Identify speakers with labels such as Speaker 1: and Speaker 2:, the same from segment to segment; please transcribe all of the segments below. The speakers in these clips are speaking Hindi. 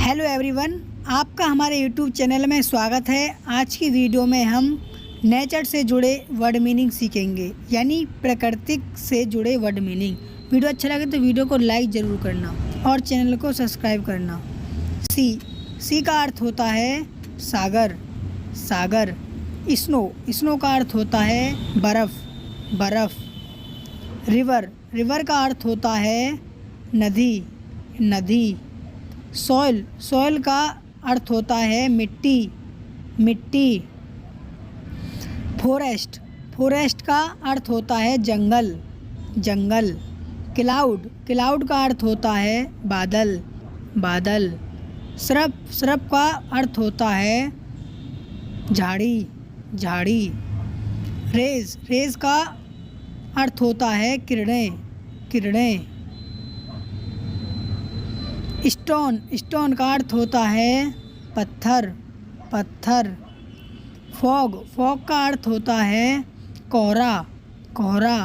Speaker 1: हेलो एवरीवन, आपका हमारे यूट्यूब चैनल में स्वागत है। आज की वीडियो में हम नेचर से जुड़े वर्ड मीनिंग सीखेंगे, यानी प्राकृतिक से जुड़े वर्ड मीनिंग। वीडियो अच्छा लगे तो वीडियो को लाइक ज़रूर करना और चैनल को सब्सक्राइब करना। सी का अर्थ होता है सागर, सागर। स्नो का अर्थ होता है बर्फ़, बर्फ़। रिवर का अर्थ होता है नदी, नदी। सॉइल का अर्थ होता है मिट्टी, मिट्टी। फॉरेस्ट का अर्थ होता है जंगल, जंगल। क्लाउड का अर्थ होता है बादल, बादल। श्रब का अर्थ होता है झाड़ी, झाड़ी। रेज का अर्थ होता है किरणें, किरणें। स्टोन का अर्थ होता है पत्थर, पत्थर। फॉग का अर्थ होता है कोहरा, कोहरा।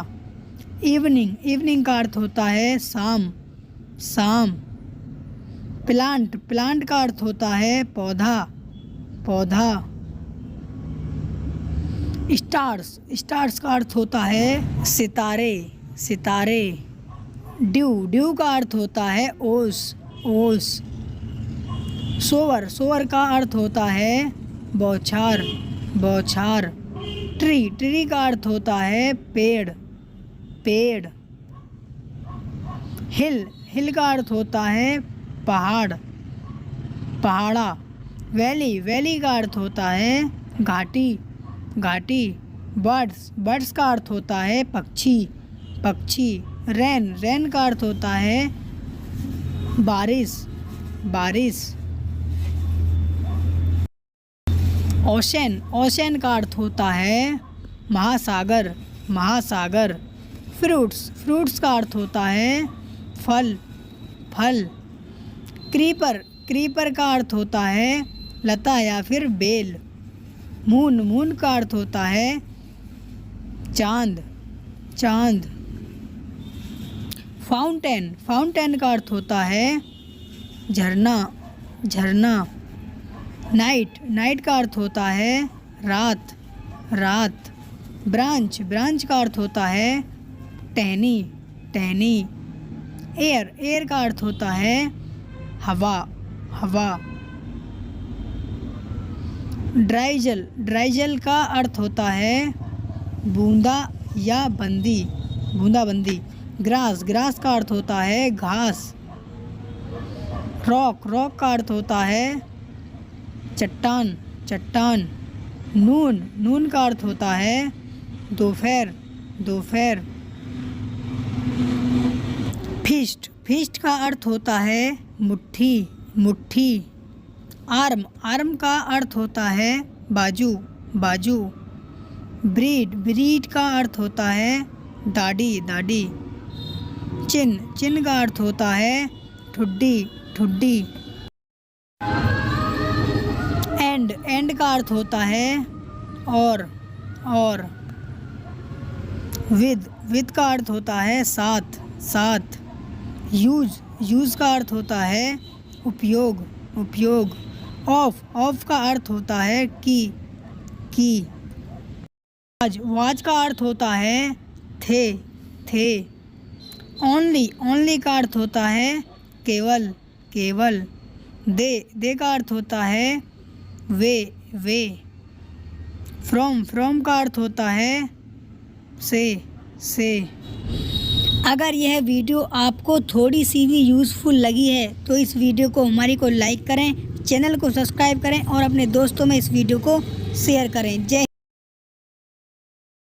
Speaker 1: इवनिंग का अर्थ होता है शाम, शाम। प्लांट का अर्थ होता है पौधा, पौधा। स्टार्स का अर्थ होता है सितारे, सितारे। ड्यू का अर्थ होता है ओस, ओस। सोवर का अर्थ होता है बौछार, बौछार। ट्री का अर्थ होता है पेड़, पेड़। हिल का अर्थ होता है पहाड़, पहाड़ा। वैली का अर्थ होता है घाटी, घाटी। बर्ड्स का अर्थ होता है पक्षी, पक्षी। रेन का अर्थ होता है बारिश, बारिश। ओशन का अर्थ होता है महासागर, महासागर। फ्रूट्स का अर्थ होता है फल, फल। क्रीपर का अर्थ होता है लता या फिर बेल। मून का अर्थ होता है चांद, चांद। फाउंटेन का अर्थ होता है झरना, झरना। नाइट का अर्थ होता है रात, रात। ब्रांच का अर्थ होता है टहनी, टहनी। एयर का अर्थ होता है हवा, हवा। ड्राइजल का अर्थ होता है बूंदा या बंदी, बूंदा बंदी। ग्रास का अर्थ होता है घास। रॉक का अर्थ होता है चट्टान, चट्टान। नून का अर्थ होता है दोपहर, दोपहर। फीस्ट का अर्थ होता है मुट्ठी, मुट्ठी। आर्म का अर्थ होता है बाजू, बाजू। ब्रीड का अर्थ होता है दाढ़ी, दाढ़ी। चिन का अर्थ होता है ठुड्डी, ठुड्डी। एंड का अर्थ होता है और। विद का अर्थ होता है साथ, साथ। यूज का अर्थ होता है उपयोग, उपयोग। ऑफ का अर्थ होता है की। वाज का अर्थ होता है थे। ओनली का अर्थ होता है केवल, केवल। दे का अर्थ होता है वे। फ्रॉम का अर्थ होता है से। अगर यह वीडियो आपको थोड़ी सी भी यूज़फुल लगी है तो इस वीडियो को हमारी को लाइक करें, चैनल को सब्सक्राइब करें और अपने दोस्तों में इस वीडियो को शेयर करें। जय